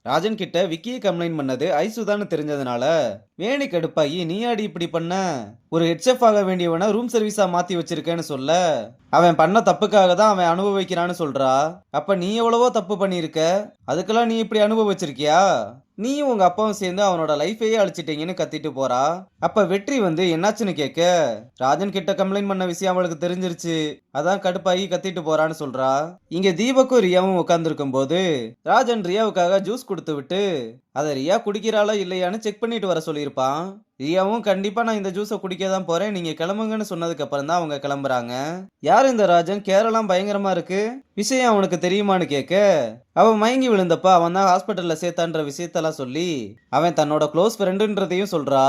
ராஜன் கிட்ட விக்கியை கம்ப்ளைண்ட் பண்ணது ஐசுதான்னு தெரிஞ்சதுனால வேணி கடுப்பாகி நீயாடி இப்படி பண்ண, ஒரு ஹெட்செஃப் ஆக வேண்டியவனை ரூம் சர்வீஸா மாத்தி வச்சிருக்கேன்னு சொல்ல, அவன் பண்ண தப்புக்காக தான் அவன் அனுபவிக்கிறான்னு சொல்றா. அப்ப நீ எவ்வளவோ தப்பு பண்ணியிருக்க, அதுக்கெல்லாம் நீ இப்படி அனுபவிச்சிருக்கியா? நீயும் உங்க அப்பாவும் சேர்ந்து அவனோட லைஃபையே அழிச்சிட்டீங்கன்னு கத்திட்டு போறா. அப்ப வெற்றி வந்து என்னாச்சுன்னு கேட்க, ராஜன் கிட்ட கம்ப்ளைண்ட் பண்ண விஷயம் அவளுக்கு தெரிஞ்சிருச்சு, அதான் கடுப்பாகி கத்திட்டு போறான்னு சொல்றா. இங்க தீபக்கும் ரியாவும் உட்கார்ந்துருக்கும் போது ராஜன் ரியாவுக்காக ஜூஸ் கொடுத்து விட்டு அதை ரியா குடிக்கிறாளா இல்லையான்னு செக் பண்ணிட்டு வர சொல்லியிருப்பான். ரியாவும் கண்டிப்பா நான் இந்த ஜூஸை குடிக்க தான் போறேன், நீங்க கிளம்புங்கன்னு சொன்னதுக்கு அப்புறம் தான் அவங்க கிளம்புறாங்க. யார் இந்த ராஜன், கேரளாம் பயங்கரமா இருக்கு, விஷயம் அவனுக்கு தெரியுமான்னு கேட்க, அவன் மயங்கி விழுந்தப்ப அவன் தான் ஹாஸ்பிட்டல்ல சேர்த்தான்ற விஷயத்தெல்லாம் சொல்லி அவன் தன்னோட க்ளோஸ் ஃப்ரெண்டுன்றதையும் சொல்றா.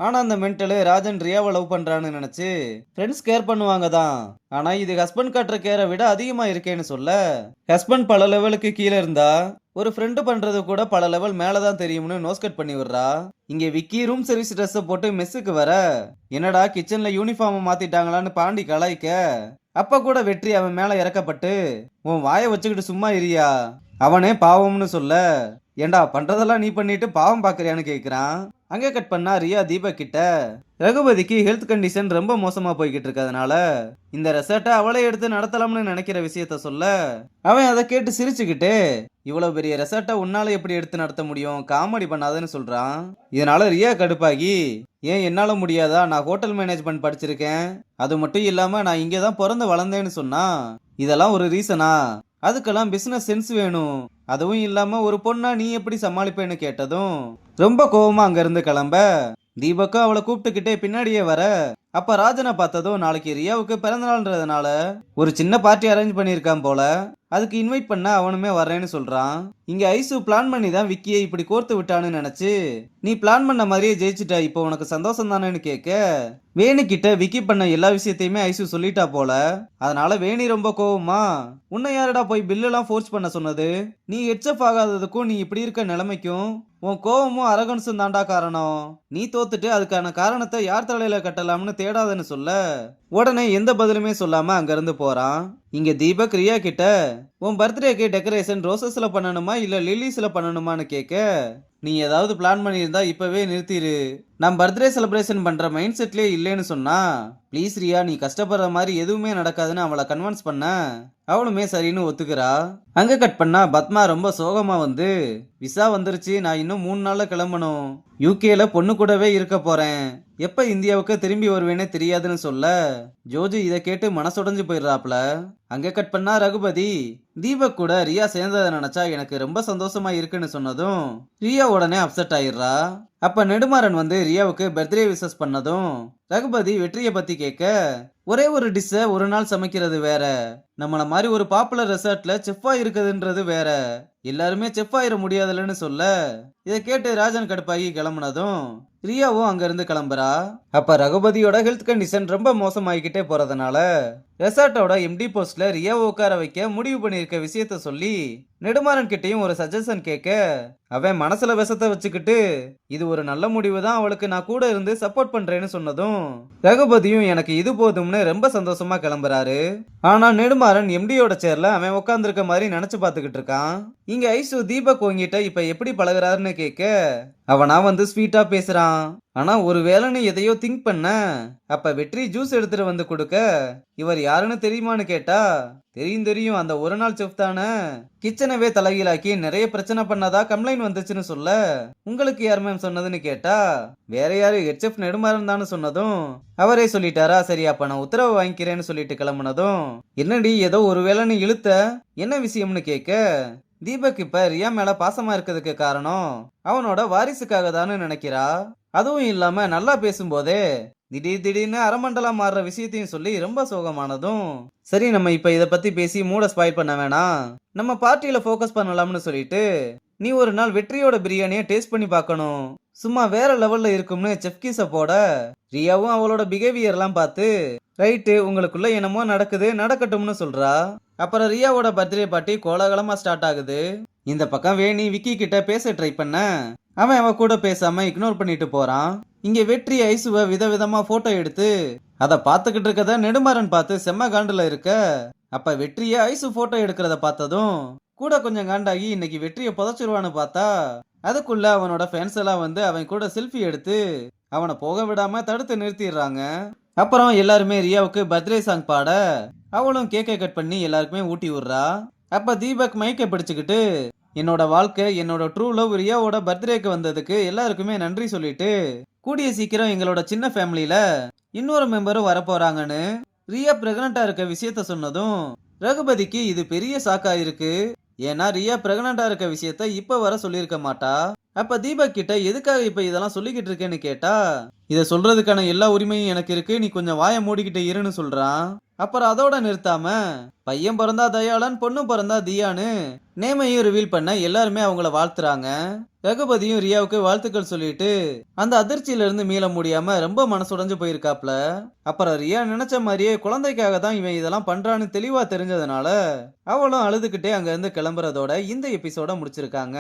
ஆனா அந்த மென்டலு ராஜன் ரியாவை லவ் பண்றான்னு நினைச்சு ஃப்ரெண்ட்ஸ் கேர் பண்ணுவாங்க தான், ஆனா இது ஹஸ்பண்ட் காட்டுற கேரை விட அதிகமா இருக்கேன்னு சொல்ல, ஹஸ்பண்ட் பல லெவலுக்கு கீழே இருந்தா ஒரு ஃப்ரெண்டு பண்றது கூட பல லெவல் மேலதான் தெரியும்னு நோஸ் கட் பண்ணி விடுறா. இங்க விக்கி ரூம் சர்வீஸ் ட்ரெஸ் போட்டு மெஸ்ஸுக்கு வர, என்னடா கிச்சன்ல யூனிஃபார்ம் மாத்திட்டாங்களான்னு பாண்டி கலாய்க்க, அப்ப கூட வெற்றி அவன் மேல இறக்கப்பட்டு உன் வாயை வச்சுக்கிட்டு சும்மா இரியா, அவனே பாவம்னு சொல்ல, ஏண்டா பண்றதெல்லாம் நீ பண்ணிட்டு பாவம் பாக்குறியான்னு கேக்குறான். அங்க கட் பண்ணா ரியா தீபக் கிட்ட, ரகுபதிக்கு ஹெல்த் கண்டிஷன் ரொம்ப மோசமா போய்கிட்டு இருக்கிறதுனால இந்த ரெசார்ட்டை அவளே எடுத்து நடத்தலாம்னு நினைக்கிற விஷயத்த சொல்ல, அவன் அதை கேட்டு சிரிச்சுக்கிட்டு, இவ்வளவு பெரிய ரெசார்ட்டை உன்னால எப்படி எடுத்து நடத்த முடியும், காமெடி பண்ணாதன்னு சொல்றான். இதனால ரியா கடுப்பாகி, ஏன் என்னால முடியாதா, நான் ஹோட்டல் மேனேஜ்மெண்ட் படிச்சிருக்கேன், அது மட்டும் இல்லாம நான் இங்கே தான் பிறந்து வளர்ந்தேன்னு சொன்னா, இதெல்லாம் ஒரு ரீசனா, அதுக்கெல்லாம் பிசினஸ் சென்ஸ் வேணும், அதுவும் இல்லாம ஒரு பொண்ணா நீ எப்படி சமாளிப்பேன்னு கேட்டதும் ரொம்ப கோவமா அங்க இருந்து கிளம்ப, தீபக்கும் அவளை கூப்பிட்டுக்கிட்டே பின்னாடியே வர, அப்ப ராஜனை பார்த்ததும் நாளைக்கு ரியாவுக்கு பிறந்த நாள்ன்றதுனால ஒரு சின்ன பார்ட்டி அரேஞ்ச் பண்ணியிருக்கான் போல, அதுக்கு இன்வைட் பண்ண அவனுமே வர்றேன்னு சொல்றான். இங்க ஐசு பிளான் பண்ணி தான் விக்கியை இப்படி கோர்த்து விட்டான்னு நினைச்சு, நீ பிளான் பண்ண மாதிரியே ஜெயிச்சுட்ட, இப்போ உனக்கு சந்தோஷம் தானேன்னு கேட்க, வேணி கிட்ட விக்கி பண்ண எல்லா விஷயத்தையுமே ஐசு சொல்லிட்டா போல, அதனால வேணி ரொம்ப கோவமா, உன்னை யாரடா போய் பில்லெல்லாம் ஃபோர்ஸ் பண்ண சொன்னது, நீ ஹெட்சப் ஆகாததுக்கும் நீ இப்படி இருக்க நிலைமைக்கும் உன் கோவமும் அரகன்ஸும் தாண்டா காரணம், நீ தோத்துட்டு அதுக்கான காரணத்தை யார் தலையில கட்டலாம்னு தேடாதன்னு சொல்ல, உடனே எந்த பதிலுமே சொல்லாம அங்கிருந்து போறான். இங்க தீபக் ரியா கிட்ட, உன் பர்த்டேக்கு டெக்கரேஷன் ரோசஸ்ல பண்ணணுமா இல்ல லில்லிஸ்ல பண்ணணுமான்னு கேட்க, நீ ஏதாவது பிளான் பண்ணியிருந்தா இப்பவே நிறுத்திடு, நான் பர்த்டே செலிப்ரேஷன் பண்ற மைண்ட் செட்லயே இல்லைன்னு சொன்னா, ப்ளீஸ் ரியா நீ கஷ்டப்படுற மாதிரி எதுவுமே நடக்காதுன்னு அவளை கன்வின்ஸ் பண்ண, அவளுமே சரின்னு ஒத்துக்கிறா. அங்க கட் பண்ணா பத்மா ரொம்ப சோகமா வந்து, விசா வந்துருச்சு, நான் இன்னும் 3 நாள்ல கிளம்பணும், யூகேல பொண்ணு கூடவே இருக்க போறேன், எப்ப இந்தியாவுக்கு திரும்பி வருவேனே தெரியாதுன்னு சொல்ல, ஜோஜி இதை கேட்டு மனசுடைஞ்சு போயிடுறாப்ல. அங்க கட் பண்ணா ரகுபதி தீபக் கூட ரியா சேர்ந்ததை நினைச்சா எனக்கு ரொம்ப சந்தோஷமா இருக்குன்னு சொன்னதும் ரியா உடனே அப்செட் ஆயிடுறா. அப்ப நெடுமாறன் வந்து ரியாவுக்கு பர்த்டே விஷஸ் பண்ணதும் ரகுபதி வெற்றியை பத்தி கேட்க, ஒரே ஒரு டிஷ்ஷை ஒரு நாள் சமைக்கிறது வேற, நம்மள மாதிரி ஒரு பாப்புலர் ரெசார்ட்ல செஃப்பா இருக்குதுன்றது வேற, எல்லாருமே செஃப் ஆயிட முடியாதுல்லன்னு சொல்ல, இதை கேட்டு ராஜன் கடுப்பாகி கிளம்புனதும் ரியாவும் அங்க இருந்து கிளம்புறா. அப்ப ரகுபதியோட ஹெல்த் கண்டிஷன் ரொம்ப மோசமாகிக்கிட்டே போறதுனால ரெசார்ட்டோட எம்டி போஸ்ட்ல ரியாவை உட்கார வைக்க முடிவு பண்ணியிருக்க விஷயத்த சொல்லி நெடுமாறன் கிட்டையும் ஒரு சஜஷன் கேட்க, அவன் மனசுல விஷத்தை வச்சுக்கிட்டு இது ஒரு நல்ல முடிவு தான், அவளுக்கு நான் கூட இருந்து சப்போர்ட் பண்றேன்னு சொன்னதும் ரகுபதியும் எனக்கு இது போதும்னு ரொம்ப சந்தோஷமா கிளம்புறாரு. ஆனா நெடுமாறன் எம்டியோட சேர்ல அவன் உட்கார்ந்துருக்க மாதிரி நினைச்சு பார்த்துக்கிட்டு இருக்கான். இங்க ஐசு தீபக் உங்கிட்ட இப்ப எப்படி பழகுறாருன்னு கேட்க, அவனா வந்து ஸ்வீட்டா பேசுறான், ஆனா ஒரு வேளைன்னு எதையோ திங்க் பண்ண, அப்ப வெற்றி ஜூஸ் எடுத்துட்டு வந்து கொடுக்க, இவர் யாருன்னு தெரியுமான்னு கேட்டா, தெரியும் தெரியும், அந்த ஒரு நாள் செஃப் தானே, கிச்சனவே தலைகீழாக்கி நிறைய பிரச்சனை பண்ணதா கம்ப்ளைண்ட் வந்துச்சுன்னு சொல்ல, உங்களுக்கு யார் மேம் சொன்னதுன்னு கேட்டா, வேற யாரு ஹெச்எஃப் நெடுமாறன் தானு சொன்னதும் அவரே சொல்லிட்டாரா, சரி அப்ப நான் உத்தரவு வாங்கிக்கிறேன்னு சொல்லிட்டு கிளம்புனதும், என்னடி ஏதோ ஒரு வேளைன்னு இழுத்த, என்ன விஷயம்னு கேட்க, தீபக் இப்ப ரியா மேல பாசமா இருக்கிறதுக்கு காரணம் அவனோட வாரிசுக்காக தானு நினைக்கிறா, அதுவும் இல்லாம நல்லா பேசும்போதே திடீர்னு அரமண்டலா மாறுற விஷயத்தையும் சொல்லி ரொம்ப சோகமானதும், சரி நம்ம இப்ப இத பத்தி பேசி மூட ஸ்பாயில் பண்ண வேணாம், நம்ம பார்ட்டியில ஃபோக்கஸ் பண்ணலாம்னு சொல்லிட்டு, நீ ஒரு நாள் வெற்றியோட பிரியாணியை டேஸ்ட் பண்ணி பார்க்கணும், சும்மா வேற லெவல்ல இருக்கும்னு செஃப் கீஸ போட, ரியாவும் அவளோட பிஹேவியர்லாம் பார்த்து, ரைட்டு உங்களுக்குள்ள என்னமோ நடக்குது நடக்கட்டும்னு சொல்றா. அப்புறம் ரியாவோட பர்த்டே பார்ட்டி கோலாகலமா ஸ்டார்ட் ஆகுது. இந்த பக்கம் வேணி விக்கி கிட்ட பேச ட்ரை பண்ண, அவன் அவ கூட பேசாம இக்னோர் பண்ணிட்டு போறான். இங்க வெற்றி ஐசுவ விதவிதமா போட்டோ எடுத்து அதை பார்த்துக்கிட்டு இருக்கத நெடுமாறன் பார்த்து செம்ம காண்டுல இருக்க, அப்ப வெற்றிய ஐசு போட்டோ எடுக்கிறத பார்த்ததும் கூட கொஞ்சம் காண்டாகி இன்னைக்கு வெற்றியை புதைச்சிருவான்னு பார்த்தா அதுக்குள்ள அவனோட ஃபேன்ஸ் எல்லாம் வந்து அவன் கூட செல்ஃபி எடுத்து அவனை போக விடாம தடுத்து நிறுத்திடுறாங்க. அப்புறம் எல்லாருமே ரியாவுக்கு பர்த்டே சாங் பாட அவளும் கேக்கை கட் பண்ணி எல்லாருக்குமே ஊட்டி விடுறா. அப்ப தீபக் மைக்கை பிடிச்சுக்கிட்டு என்னோட வாழ்க்கை என்னோட ட்ரூ லவ் ரியாவோட பர்த்டேக்கு வந்ததுக்கு எல்லாருக்குமே நன்றி சொல்லிட்டு கூடிய சீக்கிரம் எங்களோட சின்ன ஃபேமிலியில இன்னொரு மெம்பரும் வரப்போறாங்கன்னு ரியா பிரெக்னண்டா இருக்க விஷயத்த சொன்னதும் ரகுபதிக்கு இது பெரிய ஷாக்கா இருக்கு. ஏன்னா ரியா பிரெக்னண்டா இருக்க விஷயத்த இப்ப வர சொல்லியிருக்க மாட்டா. அப்ப தீபக் கிட்ட எதுக்காக இப்ப இதெல்லாம் சொல்லிக்கிட்டு இருக்கேன்னு கேட்டா இத சொல்றதுக்கான எல்லா உரிமையும் எனக்கு இருக்கு, நீ கொஞ்சம் வாயை மூடிக்கிட்டு இருன்னு சொல்றான். அப்புறம் அதோட நிறுத்தாம பையன் பிறந்தா தயாளன் பொண்ணு பிறந்தா தியான்னு நேமையும் ரிவீல் பண்ண எல்லாருமே அவங்கள வாழ்த்துறாங்க. ரகுபதியும் ரியாவுக்கு வாழ்த்துக்கள் சொல்லிட்டு அந்த அதிர்ச்சியில இருந்து மீள முடியாம ரொம்ப மனசுடைஞ்சு போயிருக்காப்ல. அப்புறம் ரியா நினைச்ச மாதிரியே குழந்தைக்காக தான் இவன் இதெல்லாம் பண்றான்னு தெளிவா தெரிஞ்சதுனால அவளும் அழுதுகிட்டே அங்க இருந்து கிளம்புறதோட இந்த எபிசோட முடிச்சிருக்காங்க.